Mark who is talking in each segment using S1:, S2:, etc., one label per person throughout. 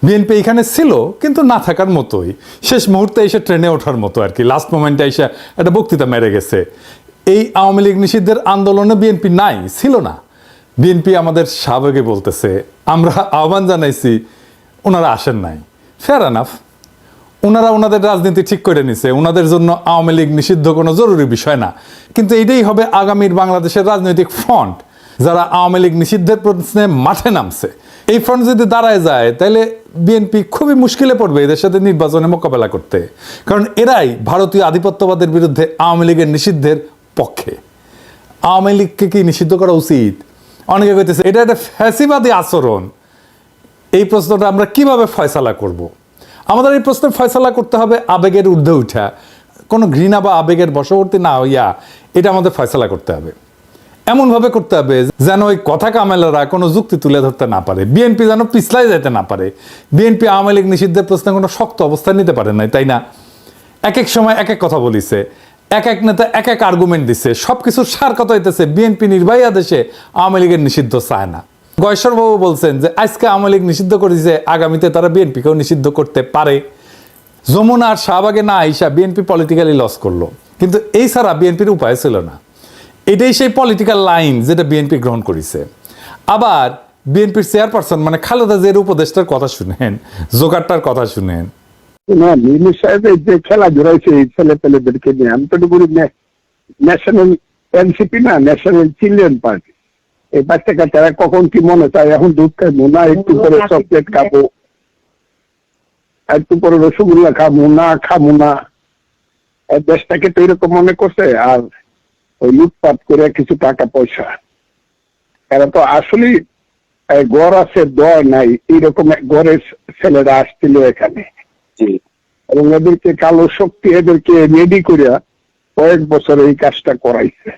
S1: BNP এখানে ছিল কিন্তু না থাকার মতোই, শেষ মুহূর্তে এসে ট্রেনে ওঠার মতো আর কি, লাস্ট মোমেন্টে এসে একটা বক্তৃতা মেরে গেছে। এই আওয়ামী লীগ নিষিদ্ধের আন্দোলনে বিএনপি নাই, ছিল না। বিএনপি আমাদের স্বাভাবিকই বলতেছে, আমরা আহ্বান জানাইছি, ওনারা আসেন নাই, ফেয়ার এনাফ। ওনারা ওনাদের রাজনীতি ঠিক করে নিছে, ওনাদের জন্য আওয়ামী লীগ নিষিদ্ধ কোনো জরুরি বিষয় না। কিন্তু এটাই হবে আগামীর বাংলাদেশের রাজনৈতিক ফ্রন্ট, যারা আওয়ামী লীগ নিষিদ্ধের প্রশ্নে মাঠে নামছে। এই ফ্রন্ট যদি দাঁড়ায় যায় তাহলে বিএনপি খুবই মুশকিলে পড়বে এদের সাথে নির্বাচনে মোকাবেলা করতে, কারণ এরাই ভারতীয় আধিপত্যবাদের বিরুদ্ধে আওয়ামী লীগের নিষিদ্ধের পক্ষে। আওয়ামী লীগকে কি নিষিদ্ধ করা উচিত? অনেকে কইতেছে এটা একটা ফ্যাসিবাদী আচরণ। এই প্রশ্নটা আমরা কিভাবে ফয়সালা করব? আমাদের এই প্রশ্নের ফয়সালা করতে হবে আবেগের ঊর্ধ্বে উঠা, কোনো ঘৃণা বা আবেগের বশবর্তী না হইয়া এটা আমাদের ফয়সালা করতে হবে। এমনভাবে করতে হবে যেন ওই কথা কামেলারা কোনো যুক্তি তুলে ধরতে না পারে, বিএনপি যেন পিছলাই যেতে না পারে। বিএনপি আওয়ামী লীগ নিষিদ্ধের প্রশ্নে কোনো শক্ত অবস্থান নিতে পারে নাই, তাই না? এক এক সময় এক এক কথা বলিছে, এক এক নেতা এক এক আর্গুমেন্ট দিচ্ছে, সব কিছুর সার কথা হইতেছে বিএনপি নির্বাহী আদেশে আওয়ামী লীগের নিষিদ্ধ চায় না। গয়েশ্বরবাবু বলছেন যে আজকে আওয়ামী লীগ নিষিদ্ধ করেছে, আগামীতে তারা বিএনপিকেও নিষিদ্ধ করতে পারে। যমুনা আর শাহবাগে না আইসা বিএনপি পলিটিক্যালি লস করলো, কিন্তু এই ছাড়া বিএনপির উপায় ছিল না। এটাই সেই পলিটিক্যাল লাইন যেটা বিএনপি গ্রহণ করেছে। আবার বিএনপির চেয়ারপারসন মানে খালেদা জিয়ার উপদেষ্টার কথা শুনেন, জোগাড়টার কথা শুনেন।
S2: না, মিমি সাহেবের যে খেলা জড়াইছে এই ছেলে পেলেদেরকে নিয়ে, আমি তো বলি ন্যাশনাল এনসিপি না, ন্যাশনাল চিলড্রেন পার্টি। এই বাচ্চা কাচ্চারা কখন কি মনে চায়, এখন দুধ খাবো না, একটু পরে চকলেট খাবো, একটু পরে রসগোল্লা খাবো না, খাবো না। দেশটাকে তো এরকম মনে করছে, আর ওই লুটপাট করে কিছু টাকা পয়সা। এরা তো আসলে গড় আছে, দর নাই, এইরকম গড়ের ছেলেরা আসছিল এখানে, এবং এদেরকে কালো শক্তি এদেরকে রেডি করিয়া কয়েক বছর এই কাজটা করাইছে।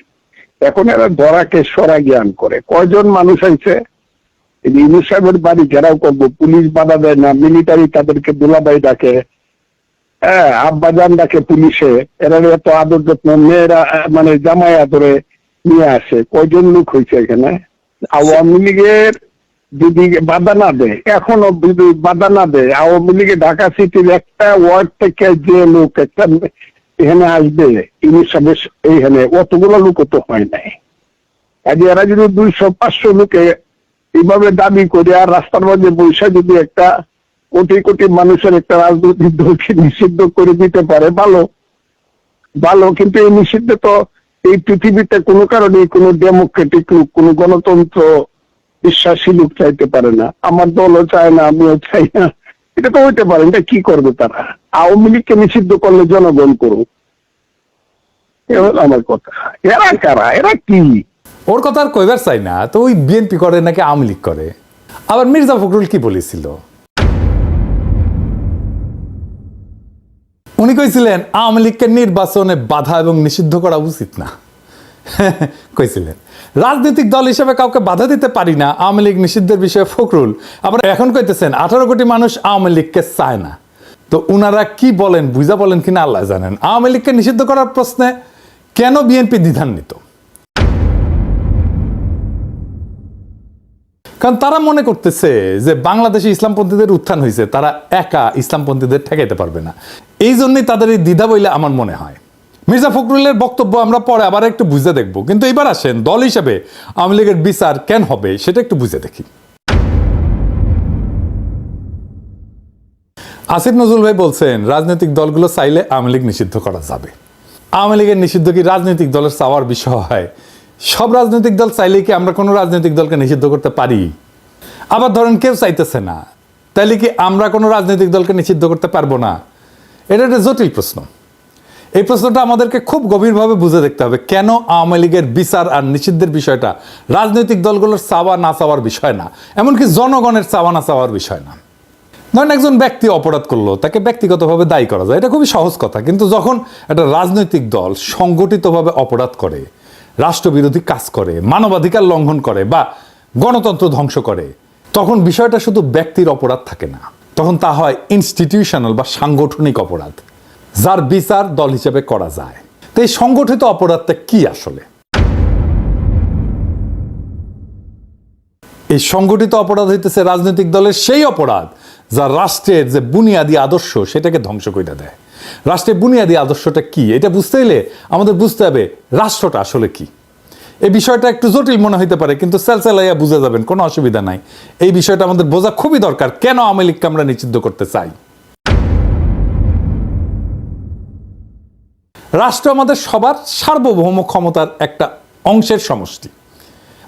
S2: এখন এরা ধরাকে সরা জ্ঞান করে। কয়জন মানুষ আইছে, ইউনূস সাহেবের বাড়ি ঘেরাও করবো, পুলিশ বাধা দেয় না, মিলিটারি তাদেরকে দুলাভাই ডাকে, হ্যাঁ আব্বাজান ডাকে পুলিশে, এরা এত আদর যত্ন, মেয়েরা মানে জামাই আদরে নিয়ে আসে। কয়জন লোক হয়েছে এখানে? আওয়ামী লীগের যদি বাধা না দেয়, এখনো যদি বাধা না দেয়, আওয়ামী লীগে ঢাকা সিটির একটা ওয়ার্ড থেকে যে লোক একটা এখানে আসবে ইউনূস সাহেবের এইখানে, অতগুলো লোক তো হয় নাই। কাজে এরা যদি 200-500 লোকে এইভাবে দাবি করে আর রাস্তার মধ্যে বৈশা যদি একটা কোটি কোটি মানুষের একটা রাজনৈতিক দলকে নিষিদ্ধ করে দিতে পারে, ভালো ভালো। কিন্তু এই নিষিদ্ধ তো এই পৃথিবীতে কোনো কারণে কোনো ডেমোক্রেটিক লোক, কোনো গণতন্ত্র বিশ্বাসী লোক চাইতে পারে না। আমার দলও চায় না, আমিও চাই না। এটা তো হইতে পারে। এটা কি করবে তারা? আওয়ামী লীগকে নিষিদ্ধ করলে জনগণ করুক, এ হলো আমার কথা। এরা কারা? এরা কি?
S1: ওর কথা আর কইবার চাই না। তো ওই বিএনপি করে নাকি আওয়ামী লীগ করে? আবার মির্জা ফখরুল কি বলেছিল? উনি কইছিলেন আওয়ামী লীগকে নির্বাচনে বাধা এবং নিষিদ্ধ করা উচিত না। কইছিলেন রাজনৈতিক দল হিসেবে কাউকে বাধা দিতে পারি না আওয়ামী লীগ নিষিদ্ধের বিষয়ে ফখরুল। আবার এখন কইতেছেন 18 কোটি মানুষ আওয়ামী লীগকে চায় না। তো উনারা কি বলেন, বুঝা বলেন কিনা আল্লাহ জানেন। আওয়ামী লীগকে নিষিদ্ধ করার প্রশ্নে কেন বিএনপি দ্বিধান্বিত? কারণ তারা মনে করতেছে যে বাংলাদেশে ইসলামপন্থীদের উত্থান হয়েছে, তারা একা ইসলামপন্থীদের ঠেকাইতে পারবে না। এই জন্যই তাদের এই দ্বিধা বইলে আমার মনে হয়। মির্জা ফখরুলের বক্তব্য আমরা পরে আবার একটু বুঝে দেখব, কিন্তু এবার আসেন দল হিসেবে আওয়ামী লীগের বিচার কেন হবে সেটা একটু বুঝে দেখি। আসিফ নজরুল ভাই বলছেন রাজনৈতিক দলগুলো চাইলে আওয়ামী লীগ নিষিদ্ধ করা যাবে। আওয়ামী লীগের নিষিদ্ধ কি রাজনৈতিক দলের চাওয়ার বিষয় হয়? সব রাজনৈতিক দল চাইলে কি আমরা কোনো রাজনৈতিক দলকে নিষিদ্ধ করতে পারি? আবার ধরেন কেউ চাইতেছে না, তাইলে কি আমরা কোনো রাজনৈতিক দলকে নিষিদ্ধ করতে পারবো না? এটা একটা জটিল প্রশ্ন। এই প্রশ্নটা আমাদেরকে খুব গভীরভাবে বুঝে দেখতে হবে। কেন আওয়ামী লীগের বিচার আর নিষিদ্ধের বিষয়টা রাজনৈতিক দলগুলোর চাওয়া না চাওয়ার বিষয় না, এমনকি জনগণের চাওয়া না চাওয়ার বিষয় না। ধরেন একজন ব্যক্তি অপরাধ করলো, তাকে ব্যক্তিগতভাবে দায়ী করা যায়, এটা খুবই সহজ কথা। কিন্তু যখন একটা রাজনৈতিক দল সংগঠিতভাবে অপরাধ করে, রাষ্ট্রবিরোধী কাজ করে, মানবাধিকার লঙ্ঘন করে বা গণতন্ত্র ধ্বংস করে, তখন বিষয়টা শুধু ব্যক্তির অপরাধ থাকে না, তখন তা হয় ইনস্টিটিউশনাল বা সাংগঠনিক অপরাধ, যার বিচার দল হিসেবে করা যায়। তো এই সংগঠিত অপরাধটা কি আসলে? এই সংগঠিত অপরাধ হইতেছে রাজনৈতিক দলের সেই অপরাধ যা রাষ্ট্রের যে বুনিয়াদী আদর্শ সেটাকে ধ্বংস করে দেয়। রাষ্ট্রের বুনিয়াদী আদর্শটা কি এটা বুঝতে হলে আমাদের বুঝতে হবে রাষ্ট্রটা আসলে কি। এই বিষয়টা একটু জটিল মনে হইতে পারে, কিন্তু সেলসেলাইয়া বুঝে যাবেন, কোনো অসুবিধা নাই। এই বিষয়টা আমাদের বোঝা খুবই দরকার, কেন আওয়ামী লীগকে আমরা নিষিদ্ধ করতে চাই। রাষ্ট্র আমাদের সবার সার্বভৌম ক্ষমতার একটা অংশের সমষ্টি,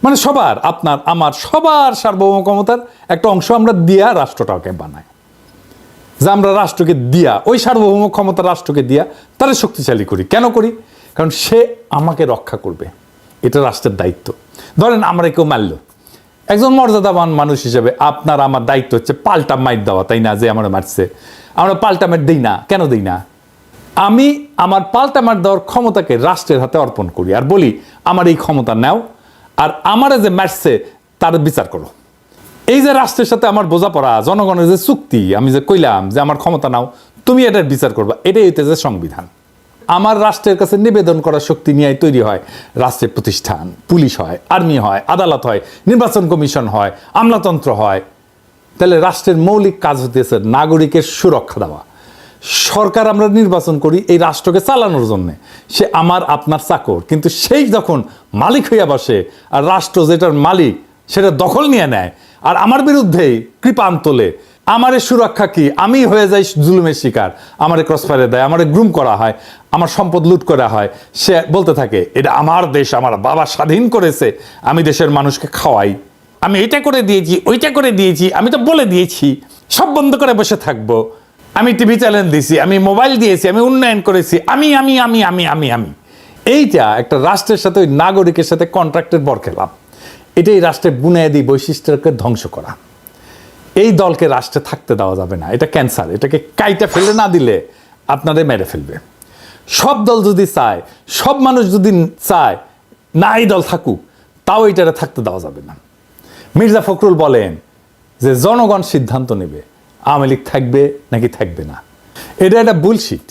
S1: মানে সবার, আপনার আমার সবার সার্বভৌম ক্ষমতার একটা অংশ আমরা দিয়া রাষ্ট্রটাকে বানাই। যে আমরা রাষ্ট্রকে দিয়া, ওই সার্বভৌম ক্ষমতা রাষ্ট্রকে দিয়া তারা শক্তিশালী করি। কেন করি? কারণ সে আমাকে রক্ষা করবে, এটা রাষ্ট্রের দায়িত্ব। ধরেন আমরা কেউ মারল, একজন মর্যাদাবান মানুষ হিসেবে আপনার আমার দায়িত্ব হচ্ছে পাল্টা মাইর দেওয়া, তাই না? যে আমরা মারছে, আমরা পাল্টা মার দিই না। কেন দিই না? আমি আমার পাল্টা মার দেওয়ার ক্ষমতাকে রাষ্ট্রের হাতে অর্পণ করি আর বলি আমার এই ক্ষমতা নাও, আর আমারে যে মারছে তার বিচার করো। এই যে রাষ্ট্রের সাথে আমার বোঝাপড়া, জনগণের যে চুক্তি, আমি যে কইলাম যে আমার ক্ষমতা নাও, তুমি এটার বিচার করবা, এটাই হইতেছে সংবিধান। আমার রাষ্ট্রের কাছে নিবেদন করার শক্তি নিয়ে তৈরি হয় রাষ্ট্রের প্রতিষ্ঠান, পুলিশ হয়, আর্মি হয়, আদালত হয়, নির্বাচন কমিশন হয়, আমলাতন্ত্র হয়। তাহলে রাষ্ট্রের মৌলিক কাজ হতেছে নাগরিকের সুরক্ষা দেওয়া। সরকার আমরা নির্বাচন করি এই রাষ্ট্রকে চালানোর জন্য, সে আমার আপনার চাকর, কিন্তু সেই যখন মালিক হইয়া বসে আর রাষ্ট্র যেটার মালিক সেটা দখল নিয়ে নেয় আর আমার বিরুদ্ধেই কৃপান তোলে, আমারে সুরক্ষা কি? আমি হয়ে যাই জুলুমের শিকার, আমারে ক্রসফায়ারে দেয়, আমারে গ্রুম করা হয়, আমার সম্পদ লুট করা হয়। সে বলতে থাকে এটা আমার দেশ, আমার বাবা স্বাধীন করেছে, আমি দেশের মানুষকে খাওয়াই, আমি এটা করে দিয়েছি, ওইটা করে দিয়েছি, আমি তো বলে দিয়েছি, সব বন্ধ করে বসে থাকবো, আমি টিভি চ্যানেল দিয়েছি, আমি মোবাইল দিয়েছি, আমি উন্নয়ন করেছি, আমি আমি আমি আমি আমি আমি এইটা একটা রাষ্ট্রের সাথে, ওই নাগরিকের সাথে কন্ট্রাক্টের বরখেলাপ। এটাই রাষ্ট্রের বুনিয়াদী বৈশিষ্ট্যকে ধ্বংস করা। এই দলকে রাষ্ট্রে থাকতে দেওয়া যাবে না, এটা ক্যান্সার। এটাকে কাইটা ফেলে না দিলে আপনাদের মেরে ফেলবে। সব দল যদি চায়, সব মানুষ যদি চায় না এই দল থাকুক, তাও এটারে থাকতে দেওয়া যাবে না। মির্জা ফখরুল বলেন যে জনগণ সিদ্ধান্ত নেবে আওয়ামী লীগ থাকবে নাকি থাকবে না। এটা একটা বুলশিট।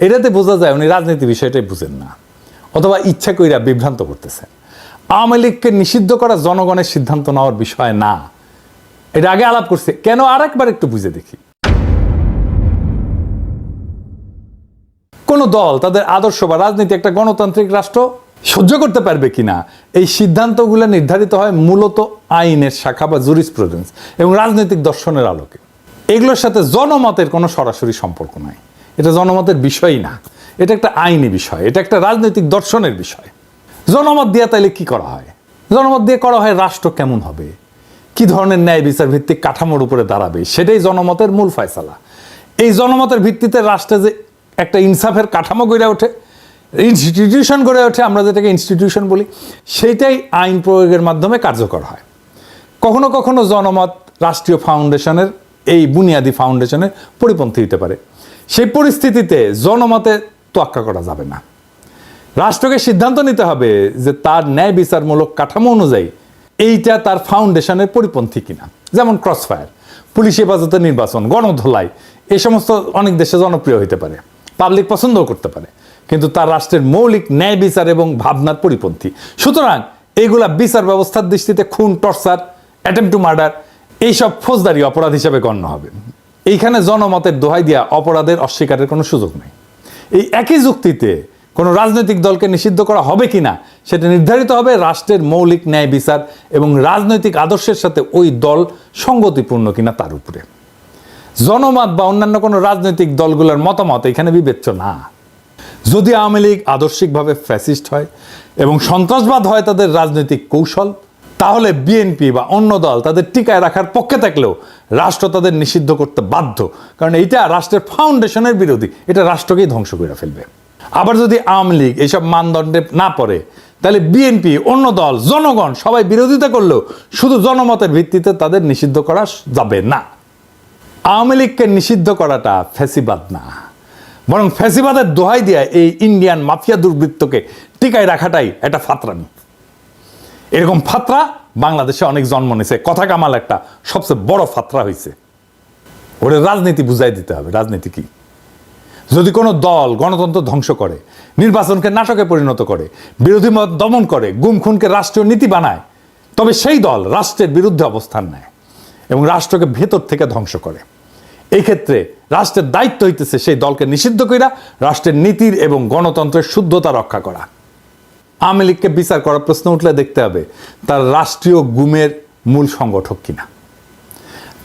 S1: এটাতে বোঝা যায় উনি রাজনীতি বিষয়টাই বুঝেন না, অথবা ইচ্ছা কইরা বিভ্রান্ত করতেছেন। আওয়ামী লীগকে নিষিদ্ধ করা জনগণের সিদ্ধান্ত নেওয়ার বিষয় না। এটা আগে আলাপ করছে কেন, আর একবার একটু বুঝে দেখি। কোন দল তাদের আদর্শ বা রাজনীতি একটা গণতান্ত্রিক রাষ্ট্র সহ্য করতে পারবে কিনা, এই সিদ্ধান্তগুলো নির্ধারিত হয় মূলত আইনের শাখা বা জুরিসপ্রুডেন্স এবং রাজনৈতিক দর্শনের আলোকে। এগুলোর সাথে জনমতের কোনো সরাসরি সম্পর্ক নাই। এটা জনমতের বিষয়ই না, এটা একটা আইনি বিষয়, এটা একটা রাজনৈতিক দর্শনের বিষয়। জনমত দিয়ে তাইলে কি করা হয়? জনমত দিয়ে করা হয় রাষ্ট্র কেমন হবে, কি ধরনের ন্যায় বিচার ভিত্তিক কাঠামোর উপরে দাঁড়াবে, সেটাই জনমতের মূল ফয়সালা। এই জনমতের ভিত্তিতে রাষ্ট্রে যে একটা ইনসাফের কাঠামো গড়ে ওঠে, ইনস্টিটিউশন গড়ে ওঠে, আমরা যেটাকে ইনস্টিটিউশন বলি, সেইটাই আইন প্রয়োগের মাধ্যমে কার্যকর হয়। কখনো কখনো জনমত রাষ্ট্রীয় ফাউন্ডেশনের, এই বুনিয়াদী ফাউন্ডেশনের পরিপন্থী হতে পারে। সেই পরিস্থিতিতে জনমতে তোয়াক্কা করা যাবে না। রাষ্ট্রকে সিদ্ধান্ত নিতে হবে যে তার ন্যায় বিচারমূলক কাঠামো অনুযায়ী এইটা তার ফাউন্ডেশনের পরিপন্থী কিনা। যেমন ক্রসফায়ার, পুলিশ হেফাজতে নির্বাচন, গণধোলাই, এই সমস্ত অনেক দেশে জনপ্রিয় হতে পারে, পাবলিক পছন্দও করতে পারে, কিন্তু তার রাষ্ট্রের মৌলিক ন্যায় বিচার এবং ভাবনার পরিপন্থী। সুতরাং এইগুলা বিচার ব্যবস্থার দৃষ্টিতে খুন, টর্চার, অ্যাটেম্প টু মার্ডার, এইসব ফৌজদারি অপরাধ হিসেবে গণ্য হবে। এইখানে জনমতের দোহাই দিয়া অপরাধের অস্বীকারের কোনো সুযোগ নেই। এই একই যুক্তিতে কোনো রাজনৈতিক দলকে নিষিদ্ধ করা হবে কিনা সেটা নির্ধারিত হবে রাষ্ট্রের মৌলিক ন্যায় বিচার এবং রাজনৈতিক আদর্শের সাথে ওই দল সঙ্গতিপূর্ণ কিনা তার উপরে। জনমত বা অন্যান্য কোনো রাজনৈতিক দলগুলোর মতামত এখানে বিবেচ্য না। যদি আওয়ামী লীগ আদর্শিকভাবে ফ্যাসিস্ট হয় এবং সন্ত্রাসবাদ হয় তাদের রাজনৈতিক কৌশল, তাহলে বিএনপি বা অন্য দল তাদের টিকায় রাখার পক্ষে থাকলেও রাষ্ট্র তাদের নিষিদ্ধ করতে বাধ্য, কারণ এইটা রাষ্ট্রের ফাউন্ডেশনের বিরোধী, এটা রাষ্ট্রকেই ধ্বংস করে ফেলবে। আবার যদি আওয়ামী লীগ এইসব মানদণ্ডে না পড়ে, তাহলে বিএনপি, অন্য দল, জনগণ সবাই বিরোধিতা করলেও শুধু জনমতের ভিত্তিতে তাদের নিষিদ্ধ করা যাবে না। আওয়ামী লীগকে নিষিদ্ধ করাটা ফ্যাসিবাদ না, বরং ফ্যাসিবাদের দোহাই দিয়ে এই ইন্ডিয়ান মাফিয়া দুর্বৃত্তকে টিকায় রাখাটাই একটা ফাতরামি। এরকম ফাতরা বাংলাদেশে অনেক জন্ম নিয়েছে। কথা কামাল একটা সবচেয়ে বড় ফাতরা হয়েছে। ওরে রাজনীতি বুঝাই দিতে হবে, রাজনীতি কি। যদি কোনো দল গণতন্ত্র ধ্বংস করে, নির্বাচনকে নাটকে পরিণত করে, বিরোধী মত দমন করে, গুম খুনকে রাষ্ট্রীয় নীতি বানায়, তবে সেই দল রাষ্ট্রের বিরুদ্ধে অবস্থান নেয় এবং রাষ্ট্রকে ভেতর থেকে ধ্বংস করে। এই ক্ষেত্রে রাষ্ট্রের দায়িত্ব হইতেছে সেই দলকে নিষিদ্ধ কইরা রাষ্ট্রের নীতির এবং গণতন্ত্রের শুদ্ধতা রক্ষা করা। আওয়ামী লীগকে বিচার করার প্রশ্ন উঠলে দেখতে হবে তার রাষ্ট্রীয় গুমের মূল সংগঠক কিনা,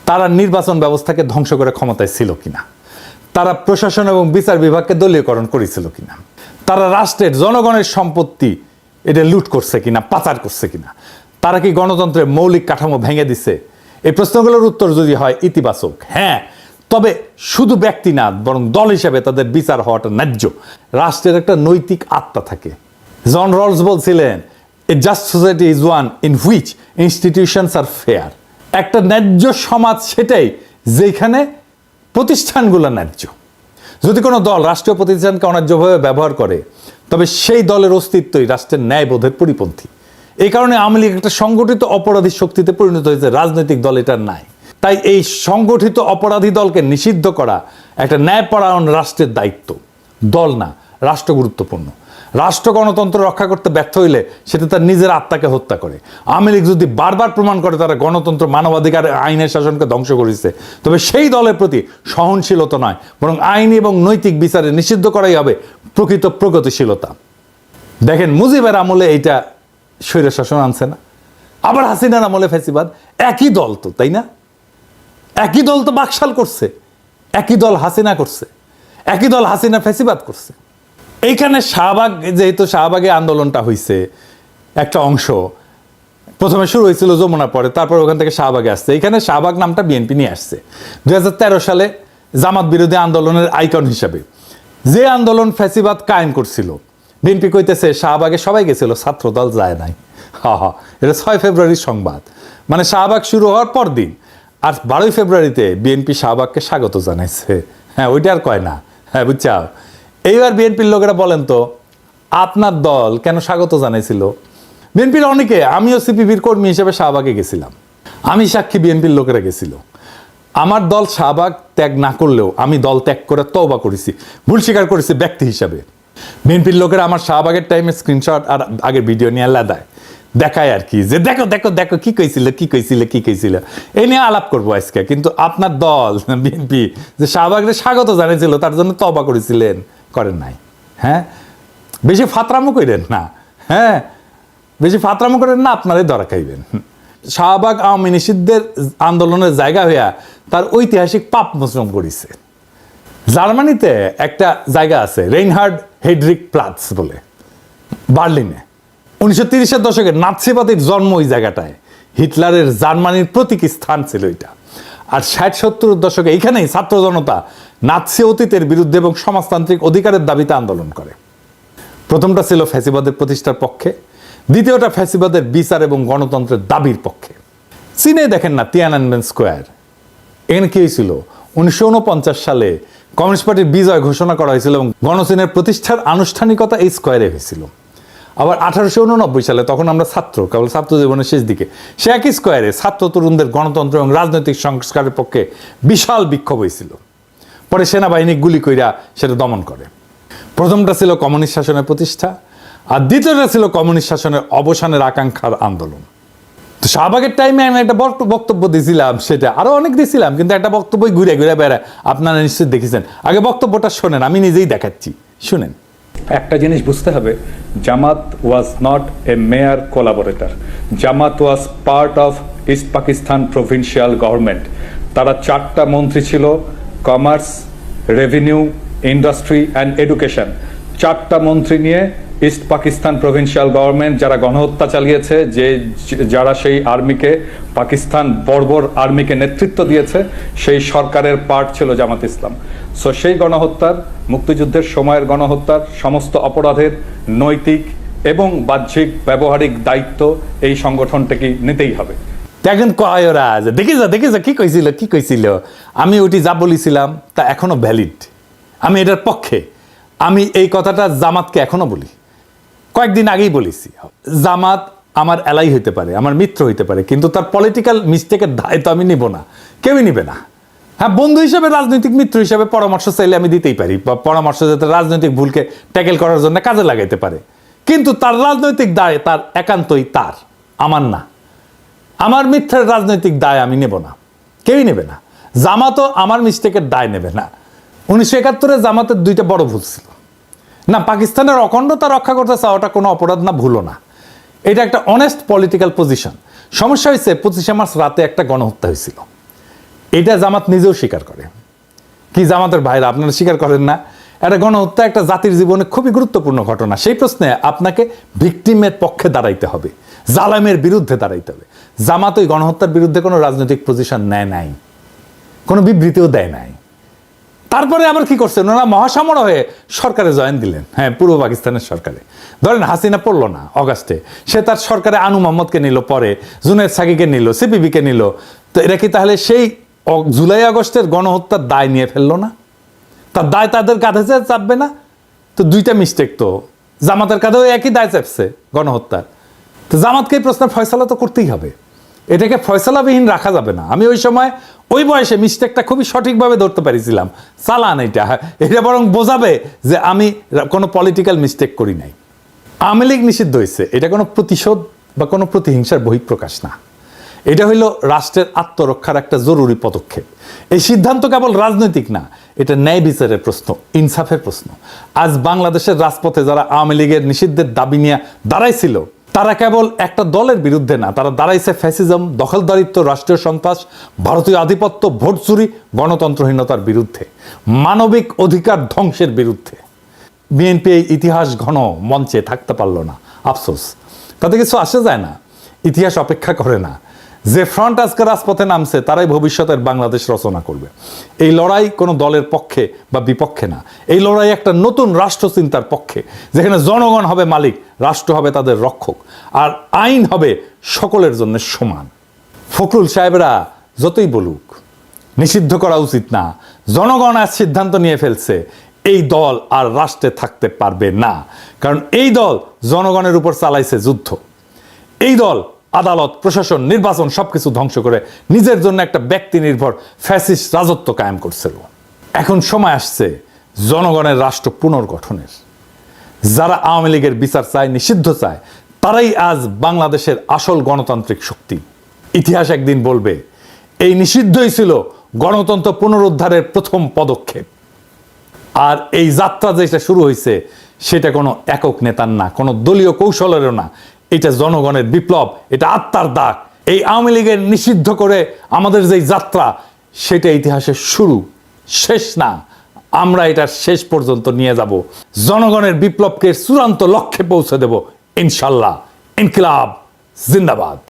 S1: তারা নির্বাচন ব্যবস্থাকে ধ্বংস করে ক্ষমতায় ছিল কিনা, তারা প্রশাসন এবং বিচার বিভাগকে দলীয়করণ করেছিল কিনা, তারা রাষ্ট্রের জনগণের সম্পত্তি এটা লুট করছে কিনা, পাচার করছে কিনা, তারা কি গণতন্ত্রের মৌলিক কাঠামো ভেঙে দিছে। এই প্রশ্নগুলোর উত্তর যদি হয় ইতিবাচক, হ্যাঁ, তবে শুধু ব্যক্তি না বরং দল হিসেবে তাদের বিচার হওয়াটা ন্যায্য। রাষ্ট্রের একটা নৈতিক আত্মা থাকে। জন রলস বলছিলেন, a just society is one in which institutions are fair. একটা ন্যায্য সমাজ সেটাই যেখানে প্রতিষ্ঠানগুলো ন্যায্য। যদি কোনো দল রাষ্ট্রীয় প্রতিষ্ঠানকে অন্যায্যভাবে ব্যবহার করে তবে সেই দলের অস্তিত্বই রাষ্ট্রের ন্যায়বোধের পরিপন্থী। এই কারণে আওয়ামী লীগ একটা সংগঠিত অপরাধী শক্তিতে পরিণত হয়েছে, রাজনৈতিক দল এটা নাই। তাই এই সংগঠিত অপরাধী দলকে নিষিদ্ধ করা একটা ন্যায়পরায়ণ রাষ্ট্রের দায়িত্ব, দল না। রাষ্ট্র গুরুত্বপূর্ণ। রাষ্ট্র গণতন্ত্র রক্ষা করতে ব্যর্থ হইলে সেটা তার নিজের আত্মাকে হত্যা করে। আওয়ামী লীগ যদি বারবার প্রমাণ করে তারা গণতন্ত্র, মানবাধিকার, আইনের শাসনকে ধ্বংস করেছে, তবে সেই দলের প্রতি সহনশীলতা নয় বরং আইনি এবং নৈতিক বিচারে নিষিদ্ধ করাই হবে প্রকৃত প্রগতিশীলতা। দেখেন, মুজিবের আমলে এইটা স্বৈর শাসন আনছে না, আবার হাসিনার আমলে ফ্যাসিবাদ। একই দল তো, তাই না? একই দল তো বাকশাল করছে, একই দল হাসিনা করছে, একই দল হাসিনা ফ্যাসিবাদ করছে। এইখানে শাহবাগ, যেহেতু শাহবাগে আন্দোলনটা হয়েছে, একটা অংশ প্রথমে শুরু হয়েছিল যমুনা, পরে তারপর ওখান থেকে শাহবাগে আসছে। এখানে শাহবাগ নামটা বিএনপি নিয়ে আসছে 2013 সালে জামাত বিরোধী আন্দোলনের আইকন হিসাবে। যে আন্দোলন ফ্যাসিবাদ কায়েম করছিল, বিএনপি কইতেছে শাহবাগে সবাই গেছিল, ছাত্রদল যায় নাই। এটা 6 ফেব্রুয়ারির সংবাদ, মানে শাহবাগ শুরু হওয়ার পর দিন। আর 12 ফেব্রুয়ারিতে বিএনপি শাহবাগকে স্বাগত জানাইছে। হ্যাঁ, ওইটা আর কয় না। হ্যাঁ, বুঝছাও। এইবার বিএনপির লোকেরা বলেন তো, আপনার দল কেন স্বাগত জানাইছিল? বিএনপির অনেকে, আমিও সিপিবির কর্মী হিসেবে শাহবাগে গেছিলাম, আমি সাক্ষী, বিএনপির লোকেরা গেছিল। আমার দল শাহবাগ ত্যাগ না করলেও আমি দল ত্যাগ করে তওবা করেছি, ভুল স্বীকার করেছি ব্যক্তি হিসাবে। বিএনপির লোকেরা আমার শাহবাগের টাইমে স্ক্রিনশট আর আগের ভিডিও নিয়ে লাদায় দেখায় আর কি, যে দেখো দেখো দেখো কি কইছিল কি কইছিল কি কইছিল। এই নিয়ে আলাপ করবো আজকে। কিন্তু আপনার দল বিএনপি যে শাহবাগের স্বাগত জানিয়েছিল তার জন্য তওবা করেছিলেন, করেন নাই। হ্যাঁ, বেশি ফাতরামো করেন না। হ্যাঁ, বেশি ফাতরামো করেন না, আপনারাই ধরা খাইবেন। শাহবাগ আওয়ামী নিষিদ্ধের আন্দোলনের জায়গা হইয়া তার ঐতিহাসিক পাপ মোচন করেছে। জার্মানিতে একটা জায়গা আছে রেইনহার্ড হেডরিক প্লাটস বলে, বার্লিনে। 1930-এর দশকে নাৎসিবাদের জন্ম ওই জায়গাটায়। হিটলারের জার্মানির প্রতীক স্থান ছিল এটা। আর 60-70-এর দশকে এইখানেই ছাত্র জনতা নাৎসি অতীতের বিরুদ্ধে এবং সমাজতান্ত্রিক অধিকারের দাবিতে আন্দোলন করে। প্রথমটা ছিল ফ্যাসিবাদের প্রতিষ্ঠার পক্ষে, দ্বিতীয়টা ফ্যাসিবাদের বিচার এবং গণতন্ত্রের দাবির পক্ষে। চীনে দেখেন না তিয়ানানমেন স্কোয়ার, এখানে কি হয়েছিল? 1949 সালে কমিউনিস্ট পার্টির বিজয় ঘোষণা করা হয়েছিল এবং গণচীনের প্রতিষ্ঠার আনুষ্ঠানিকতা এই স্কোয়ারে হয়েছিল। আবার 1889 সালে, তখন আমরা ছাত্র, কেবল ছাত্র জীবনের শেষ দিকে, সে একই স্কোয়ারে ছাত্র তরুণদের গণতন্ত্র এবং রাজনৈতিক সংস্কারের পক্ষে বিশাল বিক্ষোভ হয়েছিল। পরে সেনাবাহিনী গুলি কইরা সেটা দমন করে। প্রথমটা ছিল কমিউনিস্ট শাসনের প্রতিষ্ঠা, আর দ্বিতীয়টা ছিল কমিউনিস্ট শাসনের অবসানের আকাঙ্ক্ষার আন্দোলন। তো শাহবাগের টাইমে আমি একটা বক্তব্য দিয়েছিলাম, সেটা আরো অনেক দিয়েছিলাম, কিন্তু একটা বক্তব্যই ঘুরে ঘুরে বেড়ায়, আপনারা নিশ্চয়ই দেখেছেন। আগে বক্তব্যটা শোনেন, আমি নিজেই দেখাচ্ছি, শুনেন।
S3: একটা জিনিস বুঝতে হবে, Jamaat was not a mere collaborator. Jamaat was part of East Pakistan provincial government. তারা 4টা মন্ত্রী ছিল, commerce, revenue, industry and education. 4টা মন্ত্রী নিয়ে ইস্ট পাকিস্তান প্রভিন্সিয়াল গভর্নমেন্ট যারা গণহত্যা চালিয়েছে, যারা সেই আর্মিকে, পাকিস্তান বর্বর আর্মিকে নেতৃত্ব দিয়েছে, সেই সরকারের পার্ট ছিল জামাত ইসলাম। সো সেই গণহত্যার, মুক্তিযুদ্ধের সময়ের গণহত্যার সমস্ত অপরাধের নৈতিক এবং বাহ্যিক ব্যবহারিক দায়িত্ব এই সংগঠনটাকে নিতেই হবে।
S1: দেখেন কয় ওরা, দেখে যা কি কইছিল। আমি ওটি যা বলেছিলাম তা এখনো ভ্যালিড, আমি এটার পক্ষে। আমি এই কথাটা জামাতকে এখনো বলি, কয়েকদিন আগেই বলেছি। জামাত আমার এলাই হইতে পারে, আমার মিত্র হইতে পারে, কিন্তু তার পলিটিক্যাল মিস্টেকের দায় তো আমি নিব না, কেউই নিবে না। হ্যাঁ, বন্ধু হিসেবে, রাজনৈতিক মিত্র হিসেবে পরামর্শ চাইলে আমি দিতেই পারি, বা পরামর্শ যাতে রাজনৈতিক ভুলকে ট্যাকেল করার জন্য কাজে লাগাইতে পারে। কিন্তু তার রাজনৈতিক দায় তার একান্তই তার, আমার না। আমার মিথ্যার রাজনৈতিক দায় আমি নেব না, কেউই নেবে না। জামাতও আমার মিস্টেকের দায় নেবে না। 1971-এ জামাতের দুইটা বড় ভুল ছিল। না, পাকিস্তানের অখণ্ডতা রক্ষা করতে চাওয়াটা কোনো অপরাধ না, ভুলও না, এটা একটা অনেস্ট পলিটিক্যাল পজিশন। সমস্যা হয়েছে 25শে মার্চ রাতে একটা গণহত্যা হয়েছিল, এটা জামাত নিজেও স্বীকার করে। কি জামাতের ভাইরা, আপনারা স্বীকার করেন না? একটা গণহত্যা একটা জাতির জীবনে খুবই গুরুত্বপূর্ণ ঘটনা। সেই প্রশ্নে আপনাকে ভিকটিমের পক্ষে দাঁড়াইতে হবে, জালেমের বিরুদ্ধে দাঁড়াইতে হবে। জামাত ওই গণহত্যার বিরুদ্ধে কোনো রাজনৈতিক পজিশন নেয় নাই, কোনো বিবৃতিও দেয় নাই। তারপরে আবার কি করছেন, ওনারা মহাসামর হয়ে সরকারে জয়েন দিলেন। হ্যাঁ, পূর্ব পাকিস্তানের সরকারে। ধরেন হাসিনা পড়লো না অগাস্টে, সে তার সরকারে আনু মোহাম্মদকে নিল, পরে জুনায়েদ সাকিকে নিল, সিপিবিকে নিল। তো এরা কি তাহলে সেই জুলাই আগস্টের গণহত্যার দায় নিয়ে ফেললো না? তার দায় তাদের কাঁধে চাপবে না? তো দুইটা মিস্টেক তো, জামাতের কাঁধেও একই দায় চাপছে গণহত্যার। তো জামাতকে এই প্রশ্নের ফয়সালা তো করতেই হবে, এটাকে ফয়সালাবিহীন রাখা যাবে না। আমি ওই সময় ওই বয়সে মিস্টেকটা খুবই সঠিকভাবে ধরতে পারিছিলাম। চালান এটা বরং বোঝাবে যে আমি কোনো পলিটিক্যাল মিস্টেক করি নাই। আওয়ামী লীগ নিষিদ্ধ হয়েছে, এটা কোনো প্রতিশোধ বা কোনো প্রতিহিংসার বহিঃপ্রকাশ না, এটা হইল রাষ্ট্রের আত্মরক্ষার একটা জরুরি পদক্ষেপ। এই সিদ্ধান্ত কেবল রাজনৈতিক না, এটা ন্যায় বিচারের প্রশ্ন, ইনসাফের প্রশ্ন। আজ বাংলাদেশের রাজপথে যারা আওয়ামী লীগের নিষিদ্ধের দাবি নিয়ে দাঁড়াইছিল, তারা কেবল একটা দলের বিরুদ্ধে না, তারা দাঁড়াইছে ফ্যাসিজম, দখলদারিত্ব, রাষ্ট্রীয় সন্ত্রাস, ভারতীয় আধিপত্য, ভোট চুরি, গণতন্ত্রহীনতার বিরুদ্ধে, মানবিক অধিকার ধ্বংসের বিরুদ্ধে। বিএনপি এই ইতিহাস ঘন মঞ্চে থাকতে পারল না, আফসোস। তাতে কিছু আসে যায় না, ইতিহাস অপেক্ষা করে না। যে ফ্রন্ট আজকে রাজপথে নামছে তারাই ভবিষ্যতের বাংলাদেশ রচনা করবে। এই লড়াই কোনো দলের পক্ষে বা বিপক্ষে না, এই লড়াই একটা নতুন রাষ্ট্রচিন্তার পক্ষে, যেখানে জনগণ হবে মালিক, রাষ্ট্র হবে তাদের রক্ষক, আর আইন হবে সকলের জন্য সমান। ফখরুল সাহেবরা যতই বলুক নিষিদ্ধ করা উচিত না, জনগণ আজ সিদ্ধান্ত নিয়ে ফেলছে, এই দল আর রাষ্ট্রে থাকতে পারবে না। কারণ এই দল জনগণের উপর চালাইছে যুদ্ধ। এই দল আদালত, প্রশাসন, নির্বাচন সবকিছু ধ্বংস করে নিজের জন্য একটা ব্যক্তি নির্ভর ফ্যাসিস্ট রাজত্ব কায়েম করছিল। এখন সময় আসছে জনগণের রাষ্ট্র পুনর্গঠনের। যারা আওয়ামী লীগের বিচার চায়, নিষিদ্ধ চায়, তারাই আজ বাংলাদেশের আসল গণতান্ত্রিক শক্তি। ইতিহাস একদিন বলবে এই নিষিদ্ধই ছিল গণতন্ত্র পুনরুদ্ধারের প্রথম পদক্ষেপ। আর এই যাত্রা যেটা শুরু হয়েছে সেটা কোনো একক নেতার না, কোনো দলীয় কৌশলেরও না, এটা জনগণের বিপ্লব, এটা আত্মার দাগ। এই আওয়ামী লীগের নিষিদ্ধ করে আমাদের যেই যাত্রা, সেটা ইতিহাসের শুরু, শেষ না। আমরা এটা শেষ পর্যন্ত নিয়ে যাব, জনগণের বিপ্লবকে চূড়ান্ত লক্ষ্যে পৌঁছে দেব ইনশাল্লাহ। ইনকিলাব জিন্দাবাদ।